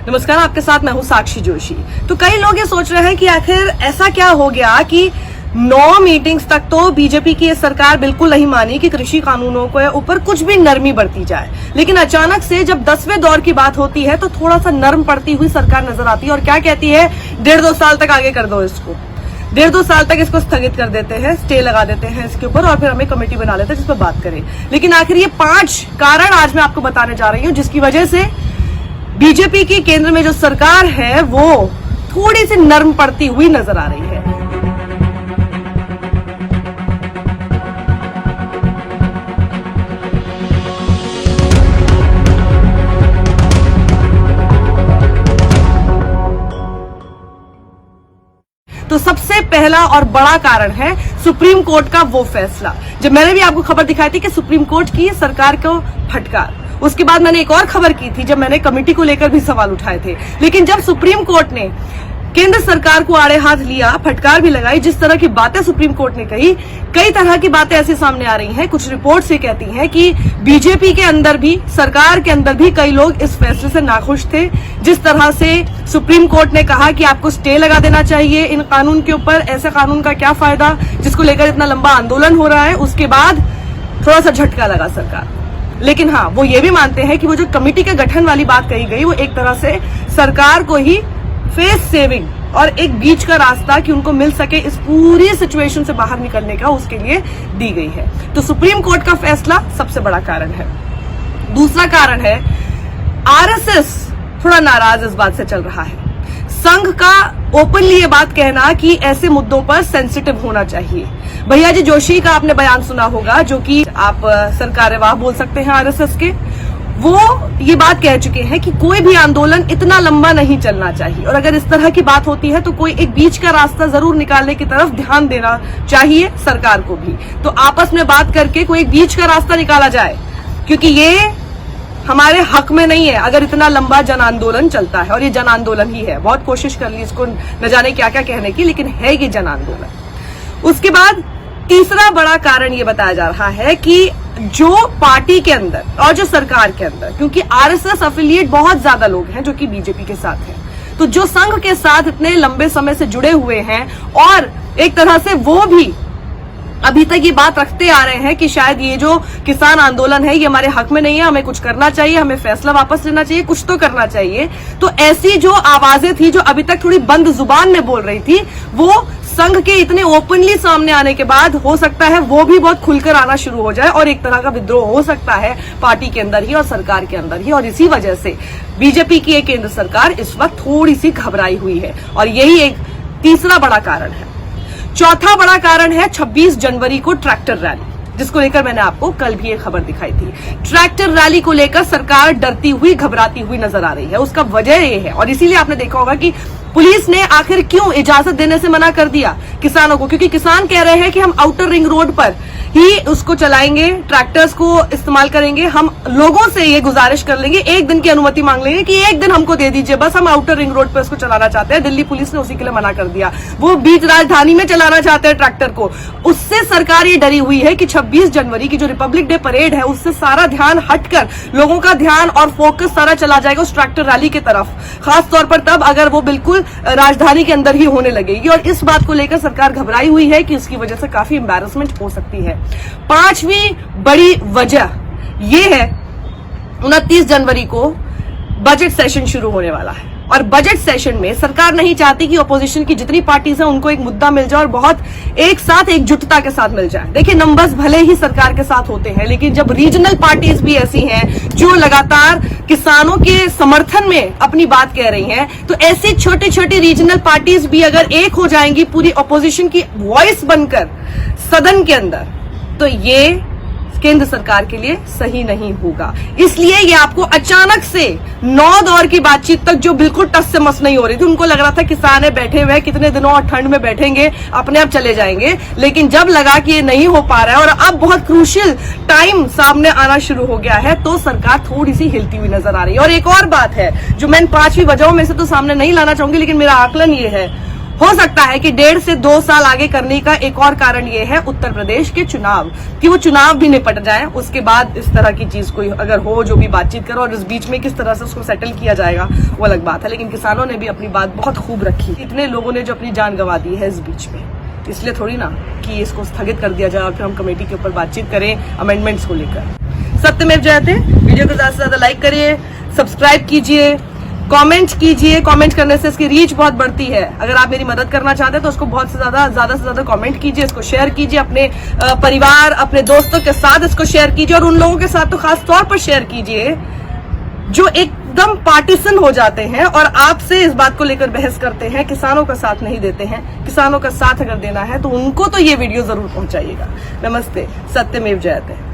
नमस्कार, आपके साथ मैं हूं साक्षी जोशी। तो कई लोग ये सोच रहे हैं कि आखिर ऐसा क्या हो गया कि 9 मीटिंग्स तक तो बीजेपी की ये सरकार बिल्कुल नहीं मानी कि कृषि कानूनों के ऊपर कुछ भी नरमी बरती जाए, लेकिन अचानक से जब 10वें दौर की बात होती है तो थोड़ा सा नरम पड़ती हुई सरकार नजर आती है और क्या कहती है, 1.5-2 साल तक आगे कर दो इसको, 1.5-2 साल तक इसको स्थगित कर देते हैं, स्टे लगा देते हैं इसके ऊपर और फिर हमें कमेटी बना लेते हैं जिस पर बात करें। लेकिन आखिर ये 5 कारण आज मैं आपको बताने जा रही हूँ जिसकी वजह से बीजेपी की केंद्र में जो सरकार है वो थोड़ी सी नरम पड़ती हुई नजर आ रही है। तो सबसे पहला और बड़ा कारण है सुप्रीम कोर्ट का वो फैसला। जब मैंने भी आपको खबर दिखाई थी कि सुप्रीम कोर्ट की सरकार को फटकार, उसके बाद मैंने एक और खबर की थी जब मैंने कमेटी को लेकर भी सवाल उठाए थे। लेकिन जब सुप्रीम कोर्ट ने केंद्र सरकार को आड़े हाथ लिया, फटकार भी लगाई, जिस तरह की बातें सुप्रीम कोर्ट ने कही, कई तरह की बातें ऐसी सामने आ रही हैं। कुछ रिपोर्ट्स ये कहती हैं कि बीजेपी के अंदर भी, सरकार के अंदर भी कई लोग इस फैसले से नाखुश थे। जिस तरह से सुप्रीम कोर्ट ने कहा कि आपको स्टे लगा देना चाहिए इन कानून के ऊपर, ऐसे कानून का क्या फायदा जिसको लेकर इतना लंबा आंदोलन हो रहा है, उसके बाद थोड़ा सा झटका लगा सरकार। लेकिन हाँ, वो ये भी मानते हैं कि वो जो कमेटी के गठन वाली बात कही गई वो एक तरह से सरकार को ही फेस सेविंग और एक बीच का रास्ता कि उनको मिल सके इस पूरी सिचुएशन से बाहर निकलने का, उसके लिए दी गई है। तो सुप्रीम कोर्ट का फैसला सबसे बड़ा कारण है। दूसरा कारण है आरएसएस थोड़ा नाराज इस बात से चल रहा है। संघ का ओपनली ये बात कहना कि ऐसे मुद्दों पर सेंसिटिव होना चाहिए। भैया जी जोशी का आपने बयान सुना होगा, जो कि आप सरकार्यवाह बोल सकते हैं आरएसएस के। वो ये बात कह चुके हैं कि कोई भी आंदोलन इतना लंबा नहीं चलना चाहिए और अगर इस तरह की बात होती है तो कोई एक बीच का रास्ता जरूर निकालने की तरफ ध्यान देना चाहिए सरकार को भी। तो आपस में बात करके कोई एक बीच का रास्ता निकाला जाए, क्योंकि ये हमारे हक में नहीं है अगर इतना लंबा जन आंदोलन चलता है, और ये जन आंदोलन ही है। बहुत कोशिश कर ली इसको न जाने क्या क्या कहने की, लेकिन है ये जन आंदोलन। उसके बाद तीसरा बड़ा कारण ये बताया जा रहा है कि जो पार्टी के अंदर और जो सरकार के अंदर, क्योंकि आरएसएस एफिलिएट बहुत ज्यादा लोग हैं जो कि बीजेपी के साथ हैं, तो जो संघ के साथ इतने लंबे समय से जुड़े हुए हैं और एक तरह से वो भी अभी तक ये बात रखते आ रहे हैं कि शायद ये जो किसान आंदोलन है ये हमारे हक में नहीं है, हमें कुछ करना चाहिए, हमें फैसला वापस लेना चाहिए, कुछ तो करना चाहिए। तो ऐसी जो आवाजें थी जो अभी तक थोड़ी बंद जुबान में बोल रही थी, वो संघ के इतने ओपनली सामने आने के बाद हो सकता है वो भी बहुत खुलकर आना शुरू हो जाए और एक तरह का विद्रोह हो सकता है पार्टी के अंदर ही और सरकार के अंदर ही। और इसी वजह से बीजेपी की एक केंद्र सरकार इस वक्त थोड़ी सी घबराई हुई है और यही एक तीसरा बड़ा कारण है। चौथा बड़ा कारण है 26 जनवरी को ट्रैक्टर रैली, जिसको लेकर मैंने आपको कल भी एक खबर दिखाई थी। ट्रैक्टर रैली को लेकर सरकार डरती हुई, घबराती हुई नजर आ रही है। उसका वजह ये है, और इसीलिए आपने देखा होगा कि पुलिस ने आखिर क्यों इजाजत देने से मना कर दिया किसानों को, क्योंकि किसान कह रहे हैं कि हम आउटर रिंग रोड पर ही उसको चलाएंगे, ट्रैक्टर्स को इस्तेमाल करेंगे। हम लोगों से ये गुजारिश कर लेंगे, एक दिन की अनुमति मांग लेंगे कि एक दिन हमको दे दीजिए, बस हम आउटर रिंग रोड पर इसको चलाना चाहते हैं। दिल्ली पुलिस ने उसी के लिए मना कर दिया, वो बीच राजधानी में चलाना चाहते हैं ट्रैक्टर को। उससे सरकार ये डरी हुई है कि 26 जनवरी की जो रिपब्लिक डे परेड है उससे सारा ध्यान हटकर लोगों का ध्यान और फोकस सारा चला जाएगा उस ट्रैक्टर रैली की तरफ, खासतौर पर तब अगर वो बिल्कुल राजधानी के अंदर ही होने लगेगी। और इस बात को लेकर सरकार घबराई हुई है कि उसकी वजह से काफी एम्बैरसमेंट हो सकती है। पांचवी बड़ी वजह यह है 29 जनवरी को बजट सेशन शुरू होने वाला है और बजट सेशन में सरकार नहीं चाहती कि अपोजिशन की जितनी पार्टीज हैं उनको एक मुद्दा मिल जाए और बहुत एक साथ एकजुटता के साथ मिल जाए। देखिए, नंबर्स भले ही सरकार के साथ होते हैं, लेकिन जब रीजनल पार्टीज भी ऐसी हैं जो लगातार किसानों के समर्थन में अपनी बात कह रही हैं, तो ऐसी छोटी छोटी रीजनल पार्टीज भी अगर एक हो जाएंगी पूरी अपोजिशन की वॉइस बनकर सदन के अंदर, तो ये केंद्र सरकार के लिए सही नहीं होगा। इसलिए ये आपको अचानक से 9 दौर की बातचीत तक जो बिल्कुल टस से मस नहीं हो रही थी, उनको लग रहा था किसान है बैठे हुए कितने दिनों और ठंड में बैठेंगे, अपने आप चले जाएंगे, लेकिन जब लगा कि ये नहीं हो पा रहा है और अब बहुत क्रूशियल टाइम सामने आना शुरू हो गया है, तो सरकार थोड़ी सी हिलती हुई नजर आ रही है। और एक और बात है जो मैं 5वीं वजहों में से तो सामने नहीं लाना चाहूंगी, लेकिन मेरा आकलन ये है, हो सकता है कि 1.5 से 2 साल आगे करने का एक और कारण ये है उत्तर प्रदेश के चुनाव, कि वो चुनाव भी निपट जाए, उसके बाद इस तरह की चीज कोई अगर हो जो भी बातचीत करो, और इस बीच में किस तरह से उसको सेटल किया जाएगा वो अलग बात है। लेकिन किसानों ने भी अपनी बात बहुत खूब रखी, इतने लोगों ने जो अपनी जान गंवा दी है इस बीच में, इसलिए थोड़ी ना कि इसको स्थगित कर दिया जाए और फिर हम कमेटी के ऊपर बातचीत करें अमेंडमेंट्स को लेकर। सत्यमेव जयते। वीडियो को ज्यादा से ज्यादा लाइक करिए, सब्सक्राइब कीजिए, कमेंट कीजिए। कमेंट करने से इसकी रीच बहुत बढ़ती है। अगर आप मेरी मदद करना चाहते हैं तो उसको बहुत से ज्यादा कमेंट कीजिए, इसको शेयर कीजिए, अपने परिवार, अपने दोस्तों के साथ इसको शेयर कीजिए, और उन लोगों के साथ तो खास तौर पर शेयर कीजिए जो एकदम पार्टीसन हो जाते हैं और आपसे इस बात को लेकर बहस करते हैं, किसानों का साथ नहीं देते हैं। किसानों का साथ अगर देना है तो उनको तो ये वीडियो जरूर पहुंचाइएगा। नमस्ते। सत्यमेव जयते।